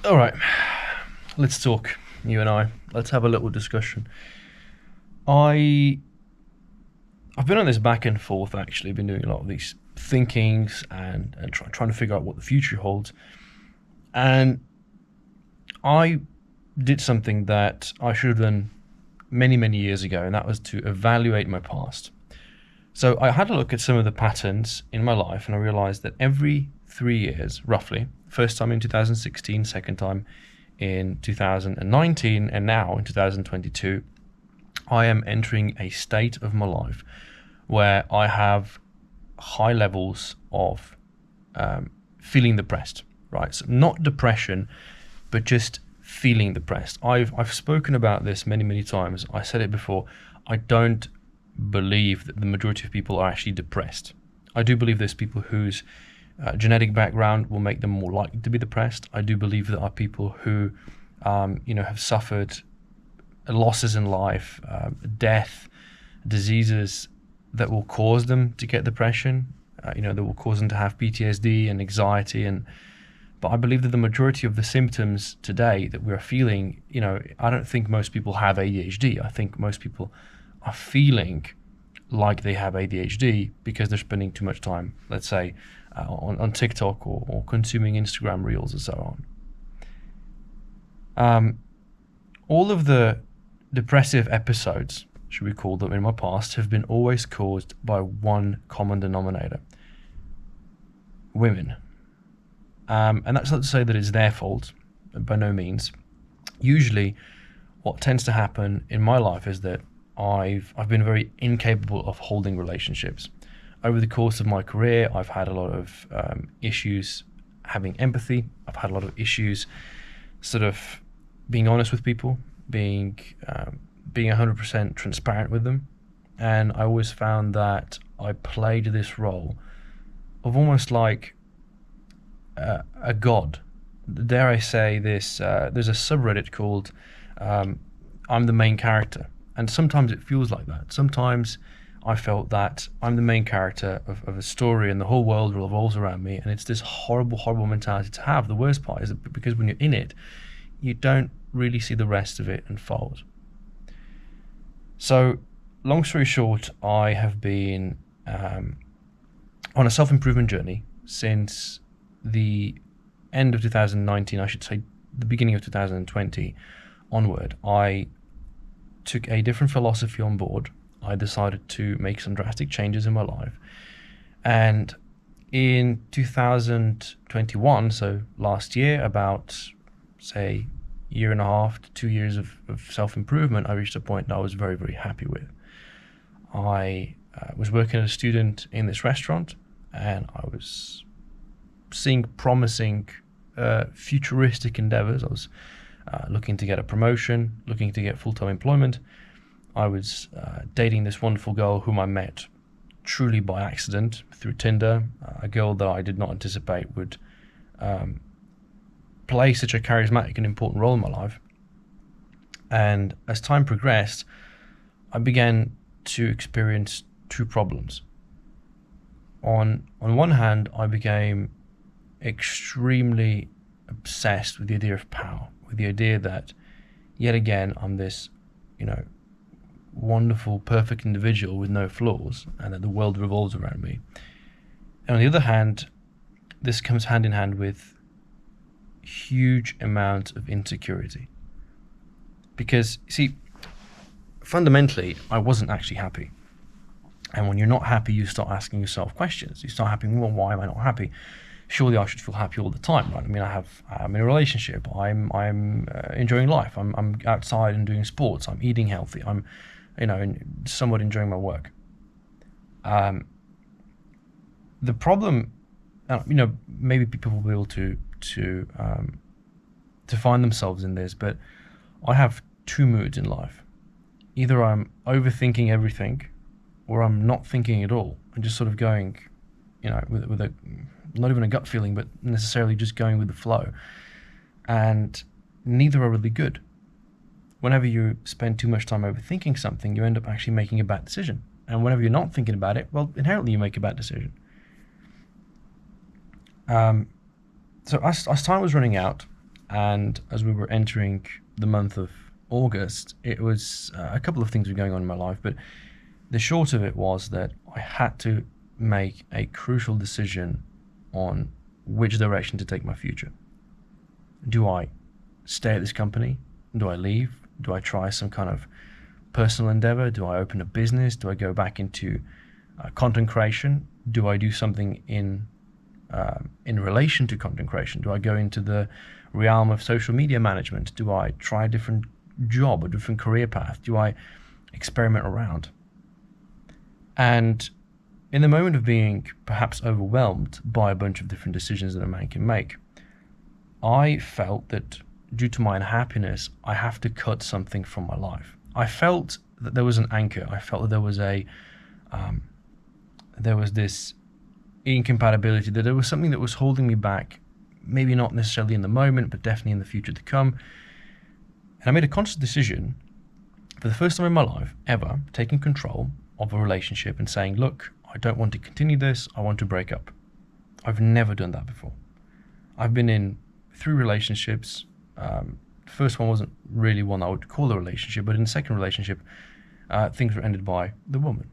All right, let's talk, you and I. Let's have a little discussion. I I've been on this back and forth actually. Been doing a lot of these thinkings and trying to figure out what the future holds. And I did something that I should have done many years ago, and that was to evaluate my past. So I had a look at some of the patterns in my life, and I realized that every 3 years, roughly, first time in 2016, second time in 2019, and now in 2022, I am entering a state of my life where I have high levels of feeling depressed, right? So not depression, but just feeling depressed. I've spoken about this many times. I said it before. I don't believe that the majority of people are actually depressed. I do believe there's people whose genetic background will make them more likely to be depressed. I do believe there are people who, have suffered losses in life, death, diseases that will cause them to get depression. That will cause them to have PTSD and anxiety. But I believe that the majority of the symptoms today that we're feeling, I don't think most people have ADHD. I think most people are feeling like they have ADHD because they're spending too much time, let's say, on TikTok or consuming Instagram reels and so on. All of the depressive episodes, should we call them, in my past have been always caused by one common denominator: women. And that's not to say that it's their fault, by no means. Usually what tends to happen in my life is that I've been very incapable of holding relationships. Over the course of my career, I've had a lot of issues having empathy. I've had a lot of issues sort of being honest with people, being 100% transparent with them. And I always found that I played this role of almost like a god. Dare I say this, there's a subreddit called I'm the main character. And sometimes it feels like that. Sometimes I felt that I'm the main character of a story and the whole world revolves around me. And it's this horrible mentality to have. The worst part is that because when you're in it, you don't really see the rest of it unfold. So, long story short, I have been on a self-improvement journey since the end of 2019, I should say the beginning of 2020 onward. I took a different philosophy on board. I decided to make some drastic changes in my life. And in 2021, so last year, about, say, year and a half to 2 years of self-improvement, I reached a point that I was very happy with. I was working as a student in this restaurant, and I was seeing promising futuristic endeavors. I was looking to get a promotion, looking to get full-time employment. I was dating this wonderful girl whom I met truly by accident through Tinder, a girl that I did not anticipate would play such a charismatic and important role in my life. And as time progressed, I began to experience two problems. On one hand, I became extremely obsessed with the idea of power, with the idea that yet again I'm this, wonderful, perfect individual with no flaws, and that the world revolves around me. And on the other hand, this comes hand in hand with huge amounts of insecurity. Because, see, fundamentally, I wasn't actually happy. And when you're not happy, you start asking yourself questions. You start asking, well, why am I not happy? Surely I should feel happy all the time, right? I mean, I'm in a relationship. I'm enjoying life. I'm outside and doing sports. I'm eating healthy. I'm, somewhat enjoying my work. The problem, maybe people will be able to find themselves in this, but I have two moods in life. Either I'm overthinking everything, or I'm not thinking at all and just sort of going, with a not even a gut feeling, but necessarily just going with the flow. And neither are really good. Whenever you spend too much time overthinking something, you end up actually making a bad decision. And whenever you're not thinking about it, well, inherently you make a bad decision. So as time was running out, And as we were entering the month of August, it was a couple of things were going on in my life, but the short of it was that I had to make a crucial decision on which direction to take my future. Do I stay at this company? Do I leave? Do I try some kind of personal endeavor? Do I open a business? Do I go back into content creation? Do I do something in relation to content creation? Do I go into the realm of social media management? Do I try a different job, a different career path? Do I experiment around? And in the moment of being perhaps overwhelmed by a bunch of different decisions that a man can make, I felt that due to my unhappiness, I have to cut something from my life. I felt that there was an anchor. I felt that there was this incompatibility, that there was something that was holding me back, maybe not necessarily in the moment, but definitely in the future to come. And I made a conscious decision for the first time in my life ever, taking control of a relationship and saying, look, I don't want to continue this. I want to break up. I've never done that before. I've been in 3 relationships. The first one wasn't really one I would call a relationship, but in the second relationship, things were ended by the woman.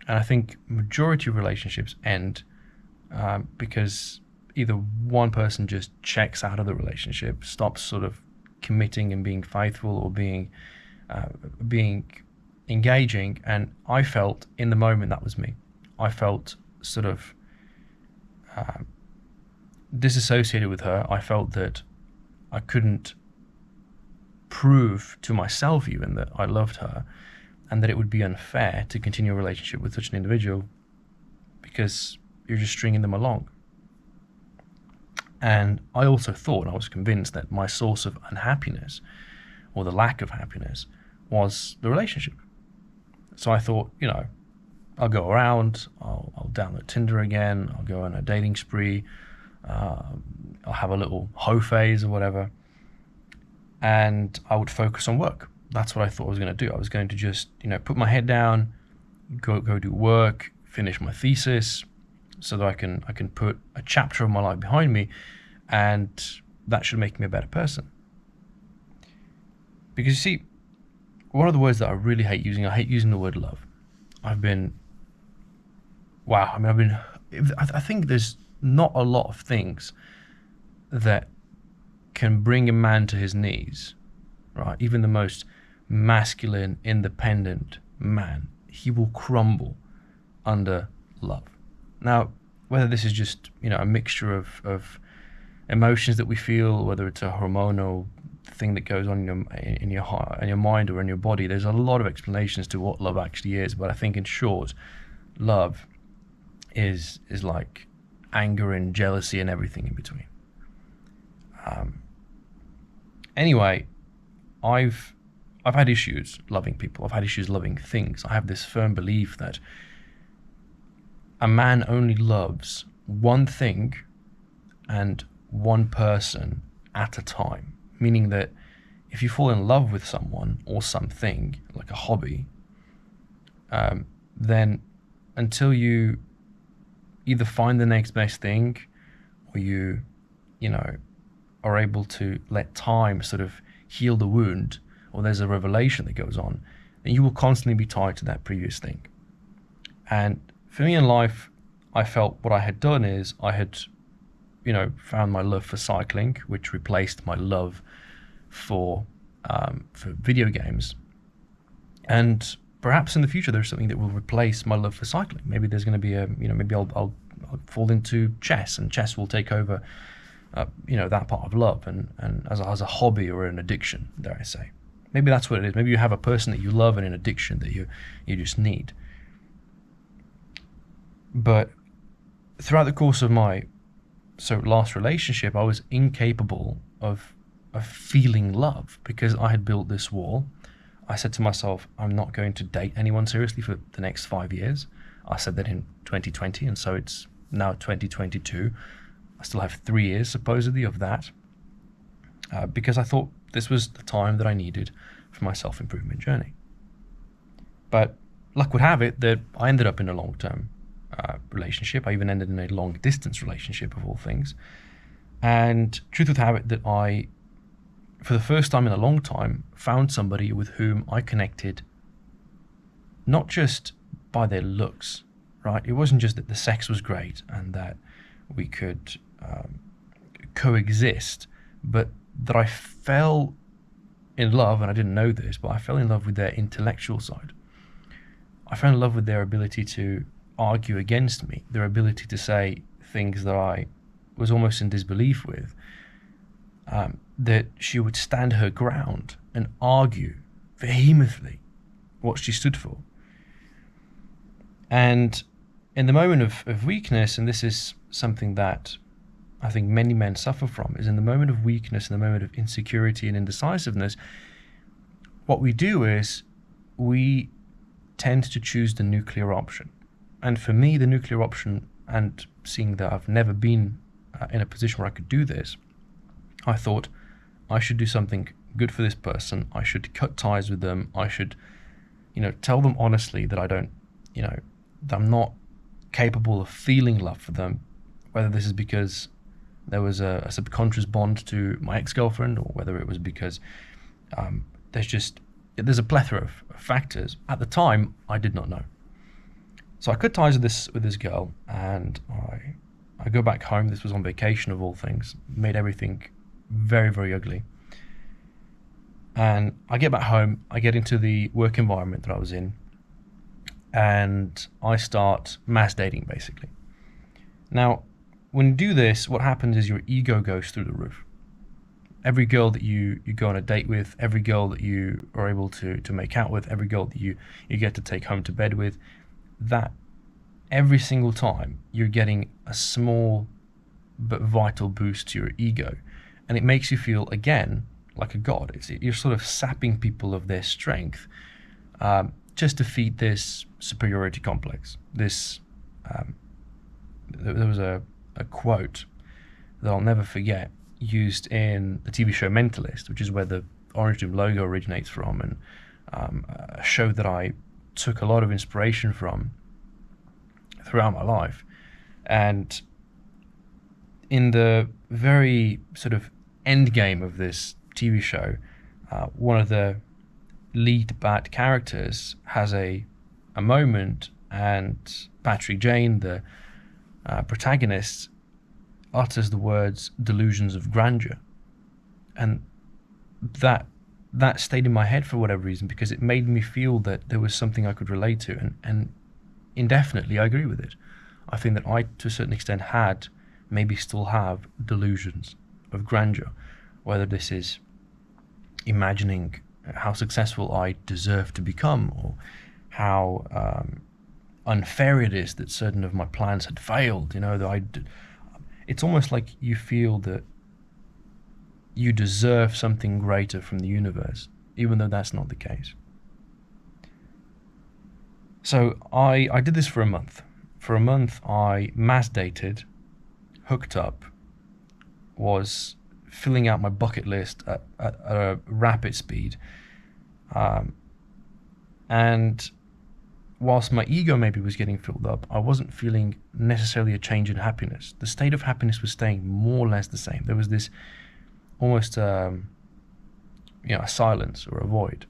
And I think majority of relationships end because either one person just checks out of the relationship, stops sort of committing and being faithful, or being engaging. And I felt in the moment that was me. I felt sort of disassociated with her. I felt that I couldn't prove to myself even that I loved her, and that it would be unfair to continue a relationship with such an individual because you're just stringing them along. And I also thought, and I was convinced, that my source of unhappiness, or the lack of happiness, was the relationship. So I thought, I'll go around, I'll download Tinder again, I'll go on a dating spree, I'll have a little hoe phase or whatever, and I would focus on work. That's what I thought I was going to do. I was going to just, put my head down, go do work, finish my thesis, so that I can put a chapter of my life behind me, and that should make me a better person. Because you see, one of the words that I really hate using the word love. I think there's not a lot of things that can bring a man to his knees, right? Even the most masculine, independent man, he will crumble under love. Now, whether this is just, a mixture of emotions that we feel, whether it's a hormonal thing that goes on in your heart, in your mind, or in your body, there's a lot of explanations to what love actually is. But I think, in short, love is like anger and jealousy and everything in between. Anyway, I've had issues loving people. I've had issues loving things. I have this firm belief that a man only loves one thing and one person at a time. Meaning that if you fall in love with someone or something, like a hobby, then until you either find the next best thing, or you are able to let time sort of heal the wound, or there's a revelation that goes on, then you will constantly be tied to that previous thing. And for me in life, I felt what I had done is I had, found my love for cycling, which replaced my love for video games. And perhaps in the future there's something that will replace my love for cycling. Maybe there's going to be maybe I'll fall into chess, and chess will take over that part of love, and as a hobby or an addiction, dare I say. Maybe that's what it is. Maybe you have a person that you love and an addiction that you just need. But throughout the course of my last relationship, I was incapable of feeling love, because I had built this wall. I said to myself, I'm not going to date anyone seriously for the next 5 years. I said that in 2020, and so it's now 2022. I still have 3 years, supposedly, of that, because I thought this was the time that I needed for my self-improvement journey. But luck would have it that I ended up in a long-term relationship. I even ended in a long-distance relationship, of all things. And truth would have it that I for the first time in a long time, found somebody with whom I connected, not just by their looks, right? It wasn't just that the sex was great and that we could coexist, but that I fell in love, and I didn't know this, but I fell in love with their intellectual side. I fell in love with their ability to argue against me, their ability to say things that I was almost in disbelief with, that she would stand her ground and argue vehemently what she stood for. And in the moment of weakness, and this is something that I think many men suffer from, is in the moment of weakness, in the moment of insecurity and indecisiveness, what we do is we tend to choose the nuclear option. And for me, the nuclear option, and seeing that I've never been in a position where I could do this, I thought I should do something good for this person. I should cut ties with them. I should, tell them honestly that I don't, that I'm not capable of feeling love for them, whether this is because there was a subconscious bond to my ex-girlfriend, or whether it was because there's a plethora of factors. At the time, I did not know. So I cut ties with this girl, and I go back home. This was on vacation of all things. Made everything very, very ugly. And I get back home, I get into the work environment that I was in, and I start mass dating, basically. Now, when you do this, what happens is your ego goes through the roof. Every girl that you go on a date with, every girl that you are able to make out with, every girl that you get to take home to bed with, that every single time you're getting a small but vital boost to your ego. And it makes you feel, again, like a god. You're sort of sapping people of their strength just to feed this superiority complex. There was a quote that I'll never forget, used in the TV show Mentalist, which is where the theOrangeDoom logo originates from, and a show that I took a lot of inspiration from throughout my life. And in the very sort of end game of this TV show, one of the lead bad characters has a moment, and Patrick Jane, the protagonist, utters the words "delusions of grandeur," and that stayed in my head for whatever reason, because it made me feel that there was something I could relate to, and indefinitely I agree with it. I think that I, to a certain extent, had, maybe still have, delusions of grandeur, whether this is imagining how successful I deserve to become, or how unfair it is that certain of my plans had failed. It's almost like you feel that you deserve something greater from the universe, even though that's not the case. So I did this for a month. For a month, I mass dated, hooked up, was filling out my bucket list at a rapid speed. And whilst my ego maybe was getting filled up, I wasn't feeling necessarily a change in happiness. The state of happiness was staying more or less the same. There was this almost a silence or a void.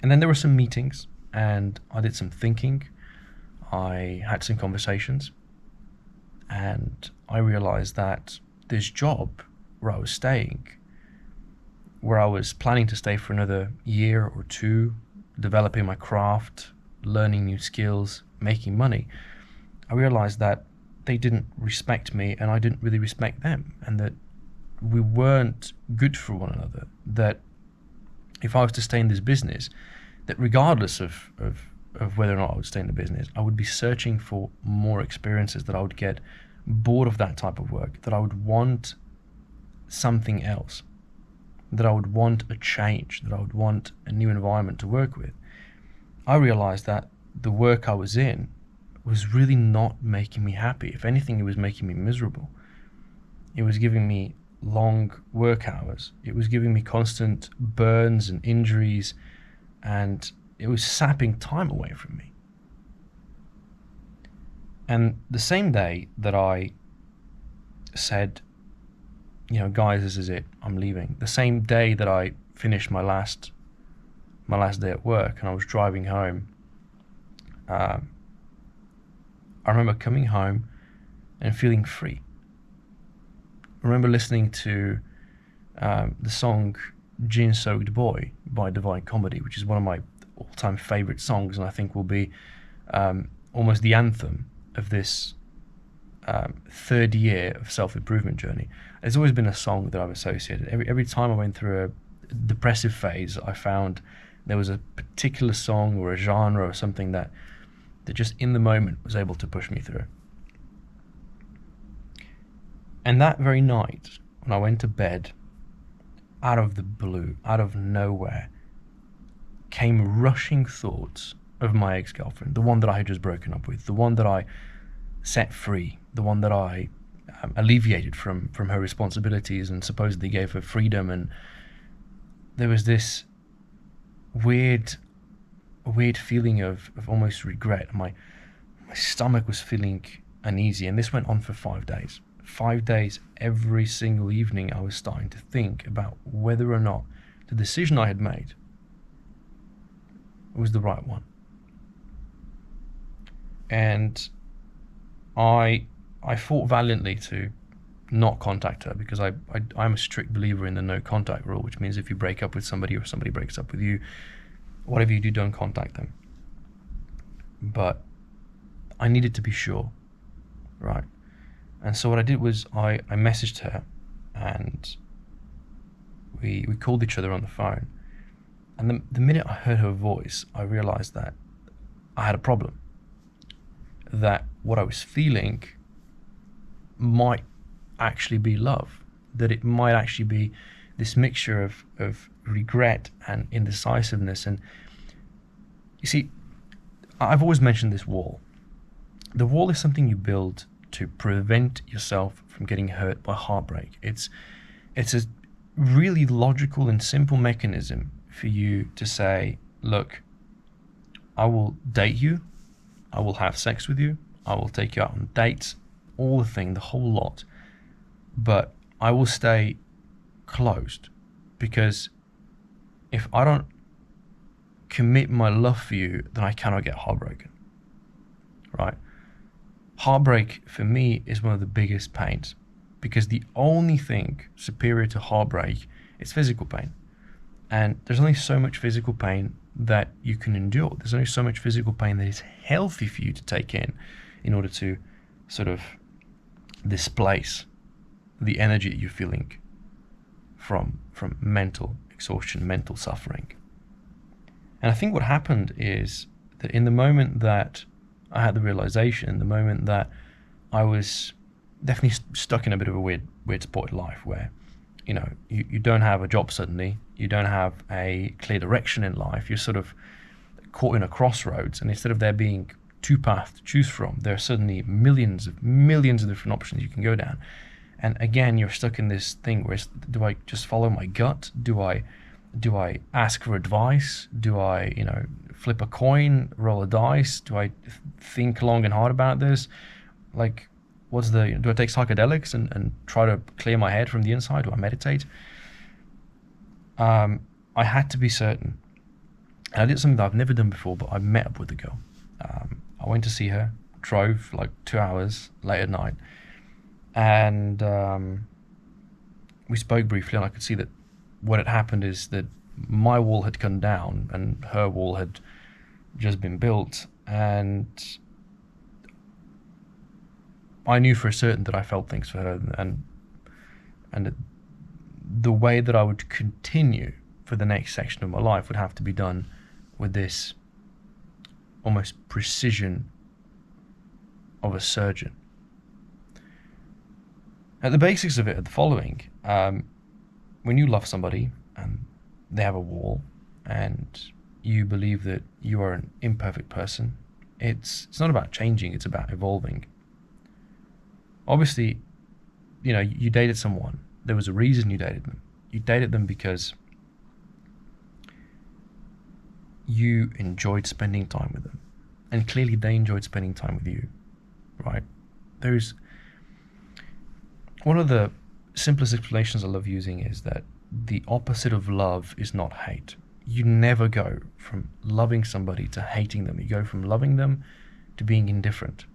And then there were some meetings, and I did some thinking. I had some conversations, and I realized that this job where I was staying, where I was planning to stay for another year or two, developing my craft, learning new skills, making money, I realized that they didn't respect me and I didn't really respect them, and that we weren't good for one another. That if I was to stay in this business, that regardless of whether or not I would stay in the business, I would be searching for more experiences, that I would get bored of that type of work, that I would want something else, that I would want a change, that I would want a new environment to work with. I realized that the work I was in was really not making me happy. If anything, it was making me miserable. It was giving me long work hours. It was giving me constant burns and injuries, and it was sapping time away from me. And the same day that I said, guys, this is it, I'm leaving. The same day that I finished my last day at work and I was driving home, I remember coming home and feeling free. I remember listening to the song Gin Soaked Boy by Divine Comedy, which is one of my all-time favourite songs, and I think will be almost the anthem of this third year of self-improvement journey. There's always been a song that I've associated. Every time I went through a depressive phase, I found there was a particular song or a genre or something that just in the moment was able to push me through. And that very night, when I went to bed, out of the blue, out of nowhere, came rushing thoughts of my ex-girlfriend, the one that I had just broken up with, the one that I set free, the one that I alleviated from her responsibilities and supposedly gave her freedom. And there was this weird feeling of almost regret. My stomach was feeling uneasy, and this went on for 5 days. 5 days, every single evening, I was starting to think about whether or not the decision I had made was the right one. And I fought valiantly to not contact her, because I'm a strict believer in the no contact rule, which means if you break up with somebody or somebody breaks up with you, whatever you do, don't contact them. But I needed to be sure, right? And so what I did was I messaged her, and we called each other on the phone. And the minute I heard her voice, I realized that I had a problem. That what I was feeling might actually be love. That it might actually be this mixture of regret and indecisiveness. And you see, I've always mentioned this wall. The wall is something you build to prevent yourself from getting hurt by heartbreak. It's a really logical and simple mechanism for you to say, look, I will date you, I will have sex with you, I will take you out on dates, all the thing, the whole lot, but I will stay closed, because if I don't commit my love for you, then I cannot get heartbroken, right? Heartbreak for me is one of the biggest pains, because the only thing superior to heartbreak is physical pain. And there's only so much physical pain that you can endure. There's only so much physical pain that is healthy for you to take in order to sort of displace the energy that you're feeling from mental exhaustion, mental suffering. And I think what happened is that in the moment that I had the realization, the moment that I was definitely stuck in a bit of a weird spot in life where, you don't have a job suddenly, you don't have a clear direction in life, you're sort of caught in a crossroads, and instead of there being two paths to choose from, there are suddenly millions of different options you can go down. And again, you're stuck in this thing where do I just follow my gut? Do I ask for advice? Do I, flip a coin, roll a dice? Do I think long and hard about this? Like, do I take psychedelics and try to clear my head from the inside? Do I meditate? I had to be certain. And I did something that I've never done before, but I met up with the girl. I went to see her, drove like 2 hours late at night, and we spoke briefly, and I could see that what had happened is that my wall had come down and her wall had just been built, and I knew for certain that I felt things for her, and the way that I would continue for the next section of my life would have to be done with this almost precision of a surgeon. At the basics of it are the following. When you love somebody and they have a wall and you believe that you are an imperfect person, it's not about changing, it's about evolving. Obviously, you dated someone. There was a reason you dated them. You dated them because you enjoyed spending time with them. And clearly they enjoyed spending time with you, right? There's one of the simplest explanations I love using is that the opposite of love is not hate. You never go from loving somebody to hating them. You go from loving them to being indifferent.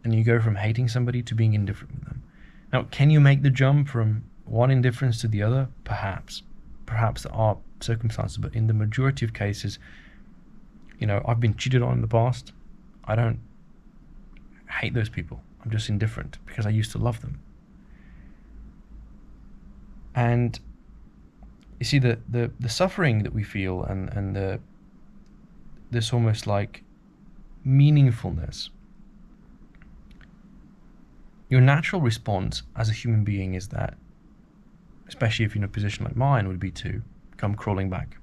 And you go from hating somebody to being indifferent with them. Now, can you make the jump from one indifference to the other? Perhaps. Perhaps there are circumstances, but in the majority of cases, I've been cheated on in the past. I don't hate those people. I'm just indifferent because I used to love them. And you see, the suffering that we feel and this almost like meaningfulness, your natural response as a human being is that, especially if you're in a position like mine, would be to come crawling back,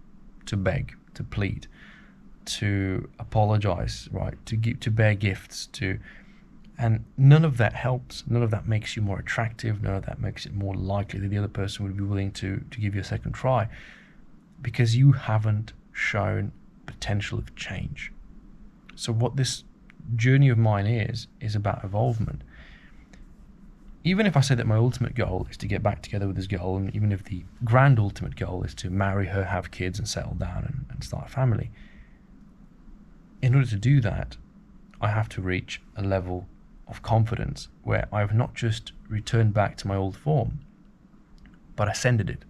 to beg, to plead, to apologize, right? To bear gifts, and none of that helps. None of that makes you more attractive. None of that makes it more likely that the other person would be willing to give you a second try, because you haven't shown potential of change. So what this journey of mine is about evolvement. Even if I say that my ultimate goal is to get back together with this girl, and even if the grand ultimate goal is to marry her, have kids, and settle down and start a family, in order to do that, I have to reach a level of confidence where I have not just returned back to my old form, but ascended it.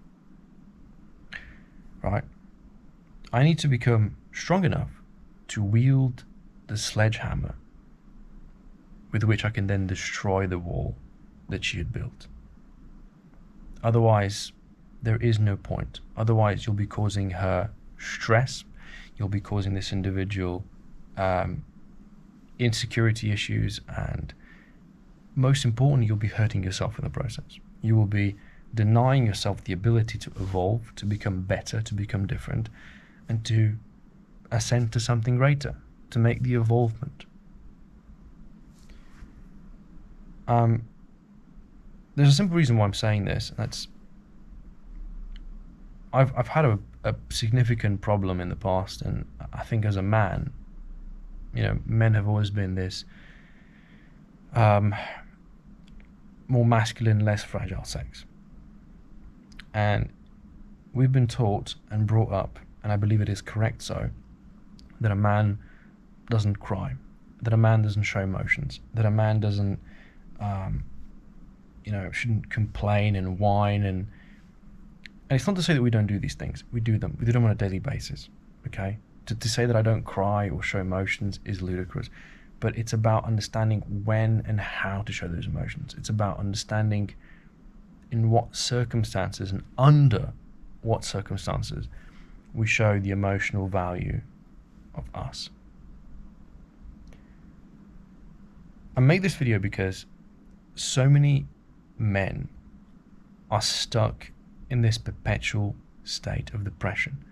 Right? I need to become strong enough to wield the sledgehammer with which I can then destroy the wall that she had built. Otherwise, there is no point. Otherwise, you'll be causing her stress. You'll be causing this individual insecurity issues, and most importantly, you'll be hurting yourself in the process. You will be denying yourself the ability to evolve, to become better, to become different, and to ascend to something greater, to make the evolvement. There's a simple reason why I'm saying this, and that's I've had a significant problem in the past, and I think as a man, men have always been this more masculine, less fragile sex. And we've been taught and brought up, and I believe it is correct so, that a man doesn't cry, that a man doesn't show emotions, that a man doesn't shouldn't complain and whine, and it's not to say that we don't do these things. We do them on a daily basis. Okay, to say that I don't cry or show emotions is ludicrous, but it's about understanding when and how to show those emotions. It's about understanding in what circumstances and under what circumstances we show the emotional value of us. I made this video because so many men are stuck in this perpetual state of depression.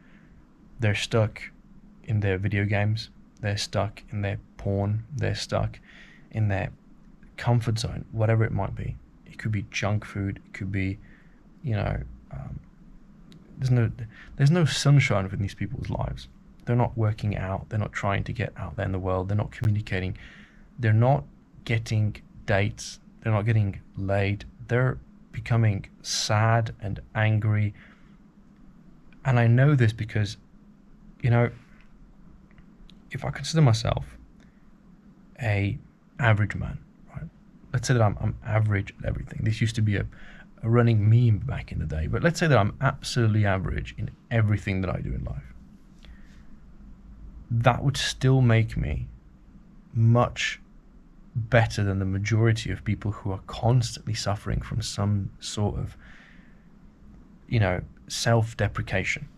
They're stuck in their video games, they're stuck in their porn, they're stuck in their comfort zone, whatever it might be. It could be junk food, it could be, there's no sunshine within these people's lives. They're not working out, they're not trying to get out there in the world, they're not communicating, they're not getting dates, they're not getting laid, they're becoming sad and angry. And I know this because, if I consider myself a average man, right? Let's say that I'm average at everything. This used to be a running meme back in the day, but let's say that I'm absolutely average in everything that I do in life. That would still make me much better than the majority of people who are constantly suffering from some sort of, self-deprecation.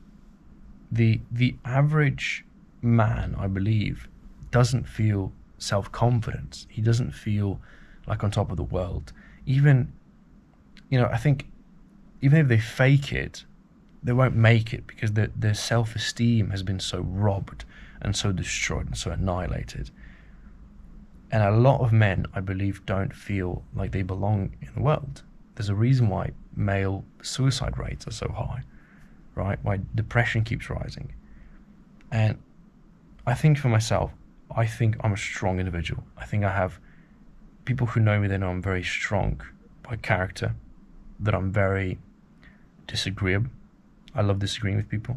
The average man, I believe, doesn't feel self-confidence. He doesn't feel like on top of the world. Even, I think even if they fake it, they won't make it because their self-esteem has been so robbed and so destroyed and so annihilated. And a lot of men, I believe, don't feel like they belong in the world. There's a reason why male suicide rates are so high, right? Why depression keeps rising. And I think for myself, I think I'm a strong individual. I think I have people who know me, they know I'm very strong by character, that I'm very disagreeable. I love disagreeing with people.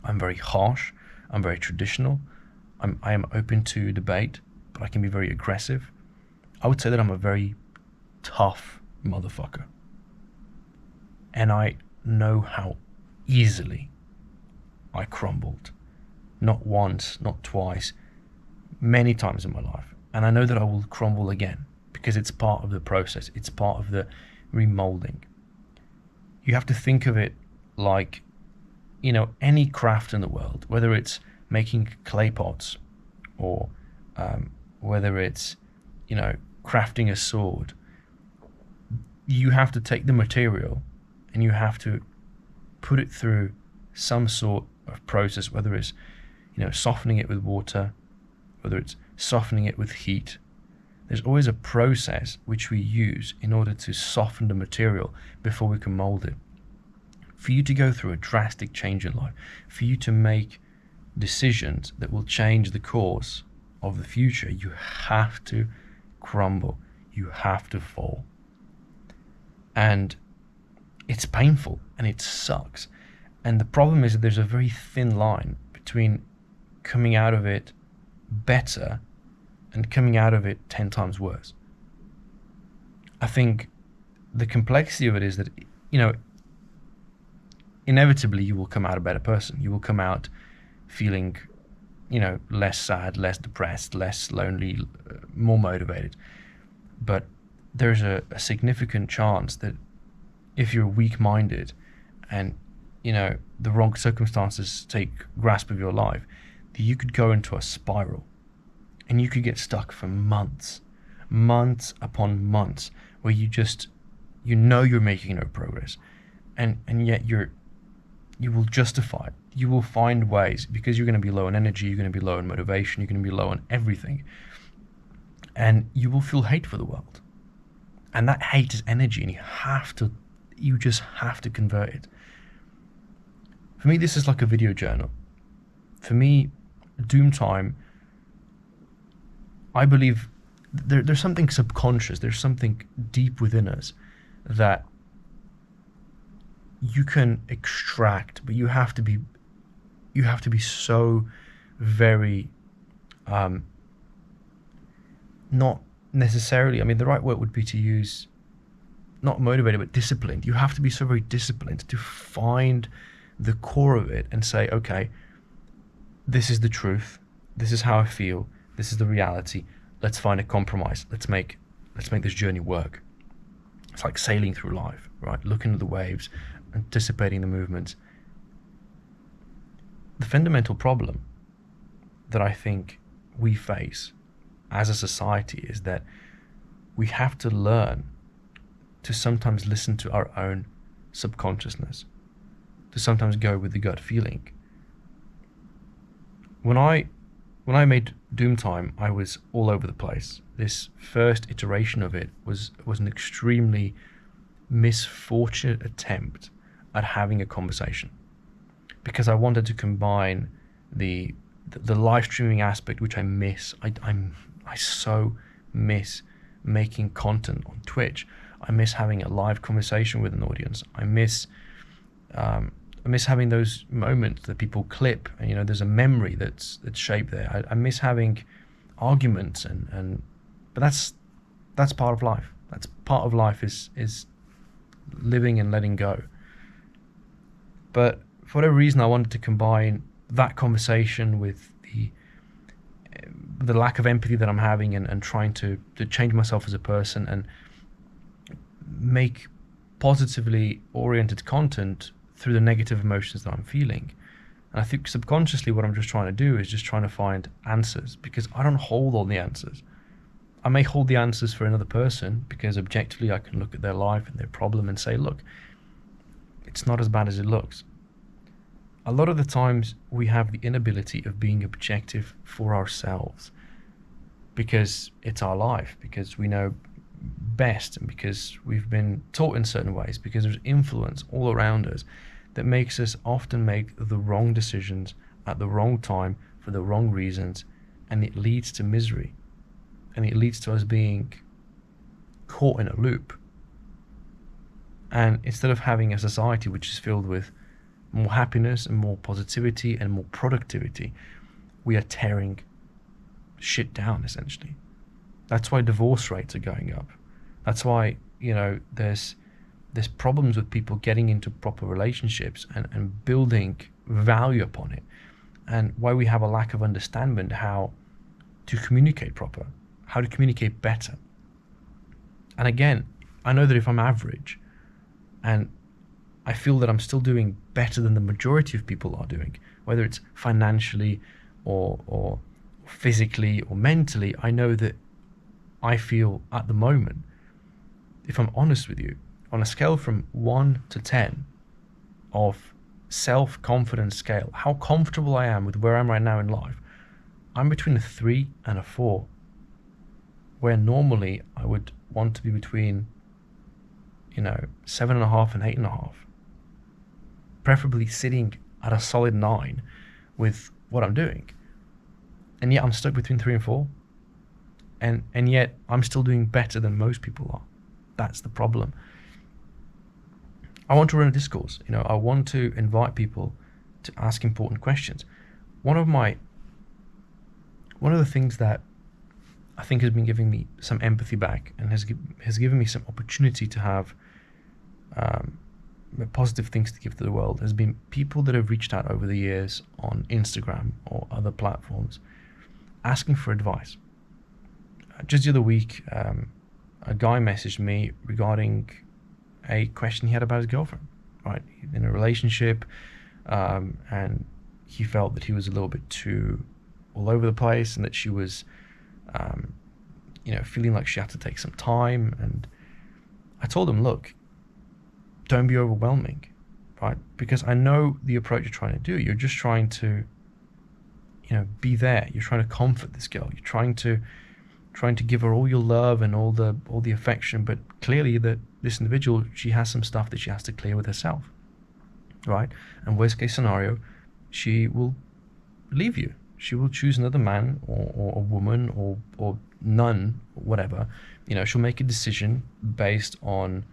I'm very harsh. I'm very traditional. I am open to debate, but I can be very aggressive. I would say that I'm a very tough motherfucker. And I know how easily I crumbled. Not once, not twice, many times in my life. And I know that I will crumble again because it's part of the process. It's part of the remolding. You have to think of it like, any craft in the world, whether it's making clay pots or whether it's, crafting a sword, you have to take the material and you have to put it through some sort of process, whether it's, softening it with water, whether it's softening it with heat. There's always a process which we use in order to soften the material before we can mold it. For you to go through a drastic change in life, for you to make decisions that will change the course of the future, you have to crumble. You have to fall. And it's painful and it sucks. And the problem is that there's a very thin line between coming out of it better and coming out of it 10 times worse. I think the complexity of it is that, inevitably you will come out a better person. You will come out feeling, less sad, less depressed, less lonely, more motivated. But there's a significant chance that if you're weak-minded and, the wrong circumstances take grasp of your life, that you could go into a spiral and you could get stuck for months upon months where you're making no progress. And yet you will justify it. You will find ways because you're going to be low on energy, you're going to be low on motivation, you're going to be low on everything. And you will feel hate for the world. And that hate is energy, and you just have to convert it. For me, this is like a video journal. For me, Doom Time, I believe there's something subconscious, there's something deep within us that you can extract, but you have to be so very not necessarily, the right word would be to use not motivated but disciplined. You have to be so very disciplined to find the core of it and say, okay, this is the truth, this is how I feel, this is the reality, let's find a compromise, let's make this journey work. It's like sailing through life, right? Looking at the waves, anticipating the movements. The fundamental problem that I think we face as a society is that we have to learn to sometimes listen to our own subconsciousness, to sometimes go with the gut feeling. When I made Doom Time, I was all over the place. This first iteration of it was an extremely misfortunate attempt at having a conversation, because I wanted to combine the live streaming aspect, which I miss. I so miss making content on Twitch. I miss having a live conversation with an audience. I miss having those moments that people clip, and there's a memory that's shaped there. I miss having arguments, but that's part of life. That's part of life is living and letting go. But for whatever reason, I wanted to combine that conversation with the lack of empathy that I'm having and trying to change myself as a person and make positively oriented content through the negative emotions that I'm feeling. And I think subconsciously what I'm just trying to do is just trying to find answers, because I don't hold all the answers. I may hold the answers for another person because objectively I can look at their life and their problem and say, look, it's not as bad as it looks. A lot of the times we have the inability of being objective for ourselves because it's our life, because we know best, and because we've been taught in certain ways, because there's influence all around us that makes us often make the wrong decisions at the wrong time for the wrong reasons, and it leads to misery, and it leads to us being caught in a loop. And instead of having a society which is filled with more happiness and more positivity and more productivity, we are tearing shit down, essentially. That's why divorce rates are going up. That's why, there's problems with people getting into proper relationships and building value upon it, and why we have a lack of understanding how to communicate proper, how to communicate better. And again, I know that if I'm average and I feel that I'm still doing better than the majority of people are doing, whether it's financially or physically or mentally, I know that I feel at the moment, if I'm honest with you, on a scale from 1 to 10 of self-confidence scale, how comfortable I am with where I am right now in life, I'm between a 3 and a 4, where normally I would want to be between 7.5 and 8.5, preferably sitting at a solid 9 with what I'm doing. And yet I'm stuck between 3 and 4, and yet I'm still doing better than most people are. That's the problem. I want to run a discourse. I want to invite people to ask important questions. One of the things that I think has been giving me some empathy back and has given me some opportunity to have positive things to give to the world has been people that have reached out over the years on Instagram or other platforms asking for advice. Just the other week, a guy messaged me regarding a question he had about his girlfriend, right? In a relationship, and he felt that he was a little bit too all over the place, and that she was, feeling like she had to take some time. And I told him, look, don't be overwhelming, right? Because I know the approach you're trying to do. You're just trying to, be there. You're trying to comfort this girl. You're trying to give her all your love and all the affection, but clearly that this individual, she has some stuff that she has to clear with herself, right? And worst case scenario, she will leave you. She will choose another man or a woman or none, whatever. She'll make a decision based on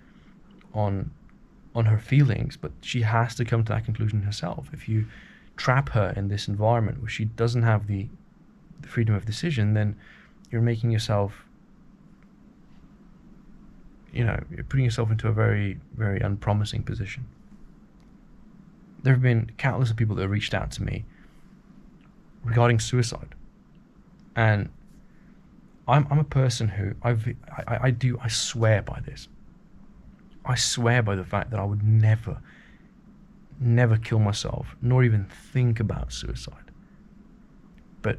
her feelings, but she has to come to that conclusion herself. If you trap her in this environment where she doesn't have the freedom of decision, then you're making yourself, you're putting yourself into a very, very unpromising position. There have been countless of people that have reached out to me regarding suicide, and I'm a person who I swear by this. I swear by the fact that I would never kill myself, nor even think about suicide. But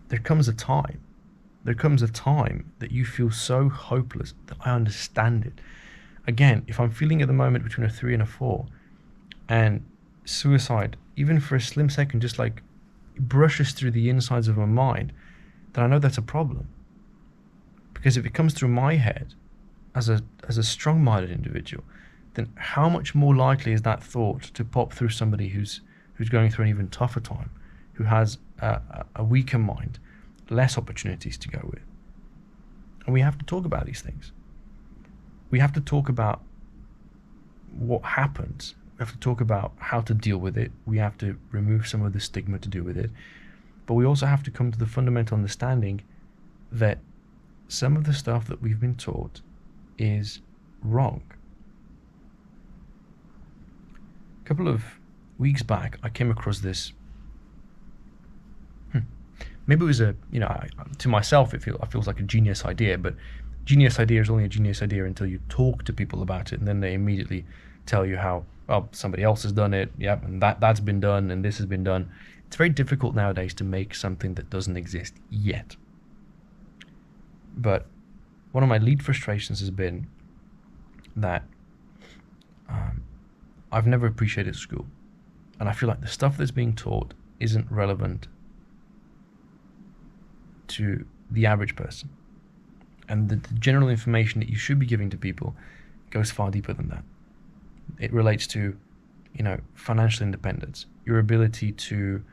there comes a time that you feel so hopeless that I understand it. Again, if I'm feeling at the moment between a 3 and a 4, and suicide, even for a slim second, just like brushes through the insides of my mind, then I know that's a problem. Because if it comes through my head as a strong-minded individual, then how much more likely is that thought to pop through somebody who's going through an even tougher time, who has a weaker mind, less opportunities to go with? And we have to talk about these things. We have to talk about what happens. We have to talk about how to deal with it. We have to remove some of the stigma to deal with it. But we also have to come to the fundamental understanding that some of the stuff that we've been taught is wrong. A couple of weeks back, I came across this. Maybe it was to myself, it feels like a genius idea, but genius idea is only a genius idea until you talk to people about it, and then they immediately tell you how, well, somebody else has done it, yep, and that's been done, and this has been done. It's very difficult nowadays to make something that doesn't exist yet. But one of my lead frustrations has been that I've never appreciated school, and I feel like the stuff that's being taught isn't relevant to the average person, and the general information that you should be giving to people goes far deeper than that. It relates to, financial independence, your ability to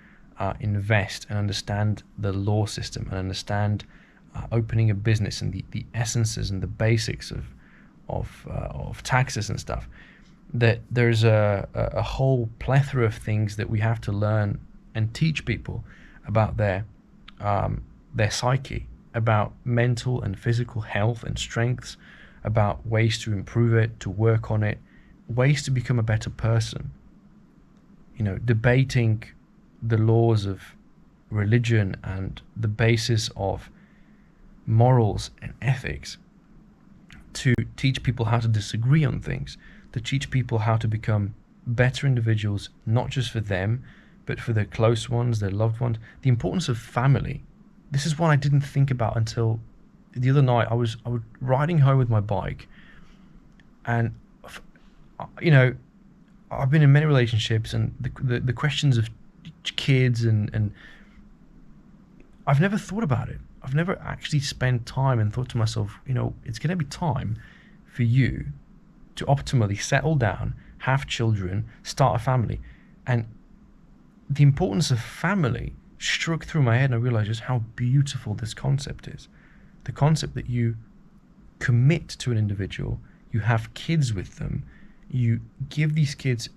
invest and understand the law system and understand opening a business and the essences and the basics of taxes and stuff, that there's a whole plethora of things that we have to learn and teach people about their psyche, about mental and physical health and strengths, about ways to improve it, to work on it, ways to become a better person. Debating the laws of religion and the basis of morals and ethics, to teach people how to disagree on things, to teach people how to become better individuals, not just for them, but for their close ones, their loved ones. The importance of family. This is what I didn't think about until the other night. I was riding home with my bike, and I've been in many relationships, and the questions of kids and I've never thought about it. I've never actually spent time and thought to myself, it's going to be time for you to optimally settle down, have children, start a family. And the importance of family struck through my head, and I realized just how beautiful this concept is. The concept that you commit to an individual, you have kids with them, you give these kids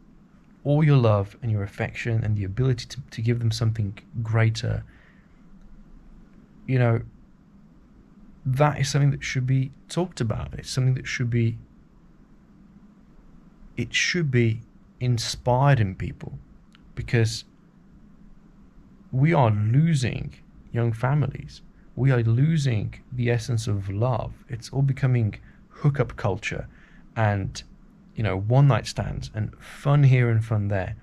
all your love and your affection and the ability to give them something greater. That is something that should be talked about. It's something that should be inspired in people, because we are losing young families. We are losing the essence of love. It's all becoming hookup culture and, one night stands and fun here and fun there.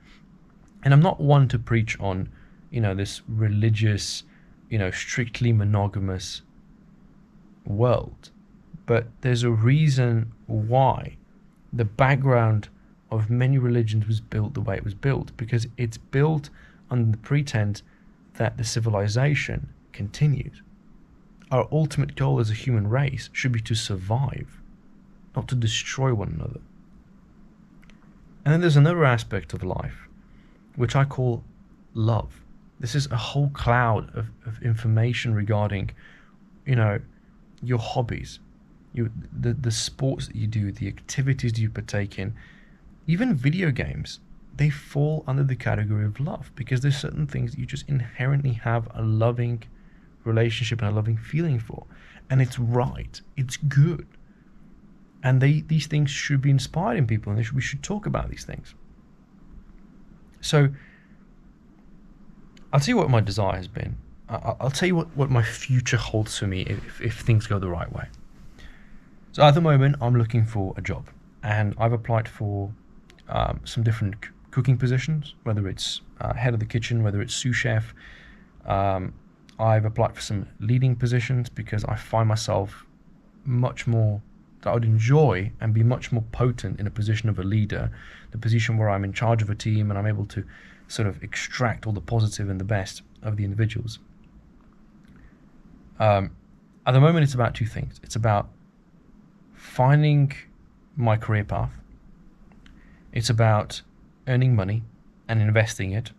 And I'm not one to preach on, this religious, strictly monogamous world. But there's a reason why the background of many religions was built the way it was built, because it's built under the pretense that the civilization continues. Our ultimate goal as a human race should be to survive, not to destroy one another. And then there's another aspect of life, which I call love. This is a whole cloud of information regarding, your hobbies, the sports that you do, the activities that you partake in, even video games. They fall under the category of love, because there's certain things that you just inherently have a loving relationship and a loving feeling for, and it's right, it's good, and these things should be inspired in people, and we should talk about these things. So I'll tell you what my desire has been. I'll tell you what my future holds for me if things go the right way. So at the moment, I'm looking for a job, and I've applied for some different cooking positions, whether it's head of the kitchen, whether it's sous chef. I've applied for some leading positions, because I find myself much more, that I would enjoy and be much more potent in a position of a leader, the position where I'm in charge of a team and I'm able to sort of extract all the positive and the best of the individuals. At the moment, it's about two things. It's about finding my career path. It's about earning money and investing it.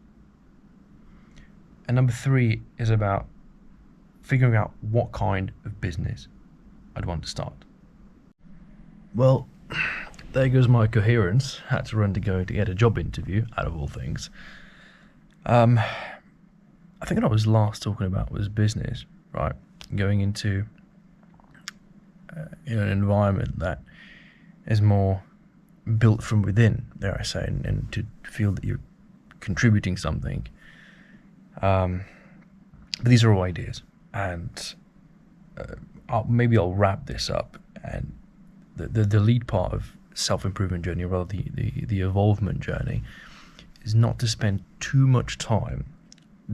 And number three is about figuring out what kind of business I'd want to start. Well, there goes my coherence. Had to run to go to get a job interview, out of all things. I think what I was last talking about was business, right? Going into an environment that is more built from within, dare I say, and to feel that you're contributing something. But these are all ideas, and maybe I'll wrap this up. And the lead part of self-improvement journey, or rather the evolvement journey, is not to spend too much time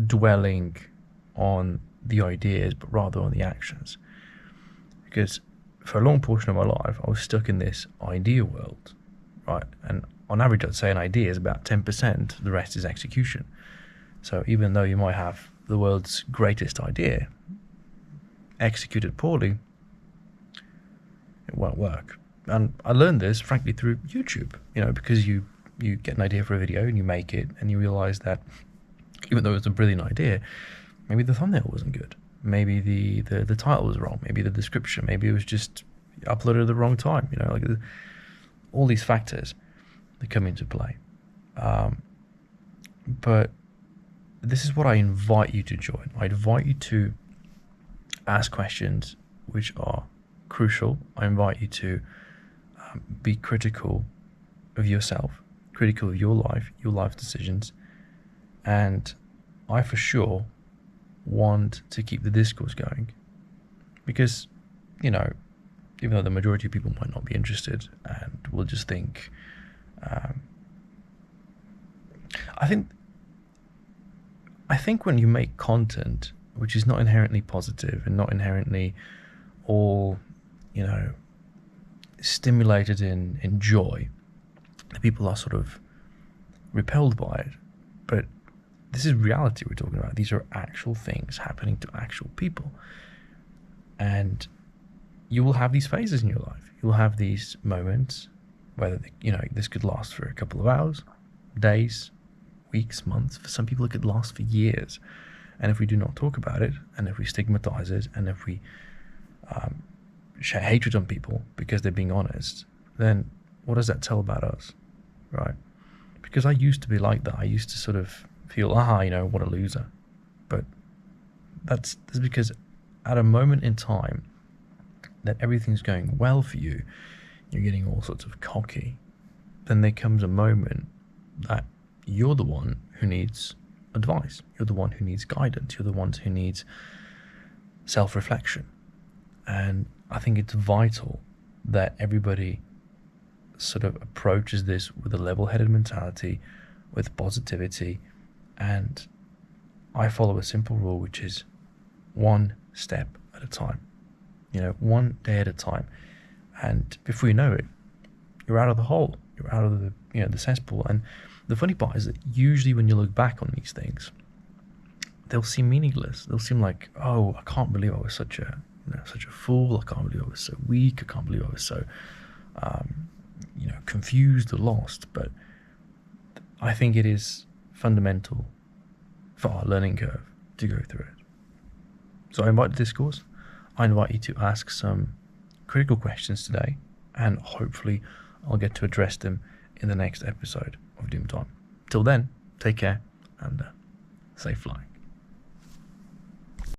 dwelling on the ideas, but rather on the actions. Because for a long portion of my life, I was stuck in this idea world, right? And on average, I'd say an idea is about 10%, the rest is execution. So even though you might have the world's greatest idea, executed poorly, it won't work. And I learned this, frankly, through YouTube, because you get an idea for a video and you make it, and you realize that even though it's a brilliant idea, maybe the thumbnail wasn't good. Maybe the title was wrong. Maybe the description. Maybe it was just You uploaded at the wrong time. Like all these factors that come into play. But this is what I invite you to join. I invite you to ask questions which are crucial. I invite you to be critical of yourself, critical of your life decisions, and I for sure want to keep the discourse going, because even though the majority of people might not be interested and will just think, I think when you make content which is not inherently positive and not inherently all stimulated in joy, the people are sort of repelled by it. But this is reality we're talking about. These are actual things happening to actual people, and you will have these phases in your life. You'll have these moments, whether this could last for a couple of hours, days, weeks, months. For some people it could last for years. And if we do not talk about it, and if we stigmatize it, and if we share hatred on people because they're being honest, then what does that tell about us, right? Because I used to be like that. I used to sort of feel, what a loser. But that's because at a moment in time that everything's going well for you, you're getting all sorts of cocky, then there comes a moment that you're the one who needs advice. You're the one who needs guidance. You're the one who needs self-reflection. And I think it's vital that everybody sort of approaches this with a level-headed mentality, with positivity. And I follow a simple rule, which is one step at a time, one day at a time. And before you know it, you're out of the hole, you're out of the cesspool. And the funny part is that usually when you look back on these things, they'll seem meaningless. They'll seem like, oh, I can't believe I was such a fool. I can't believe I was so weak. I can't believe I was so, confused or lost. But I think it is fundamental for our learning curve to go through it. So I invite the discourse. I invite you to ask some critical questions today, and hopefully I'll get to address them in the next episode of Doom Time. Till then, take care and safe flying.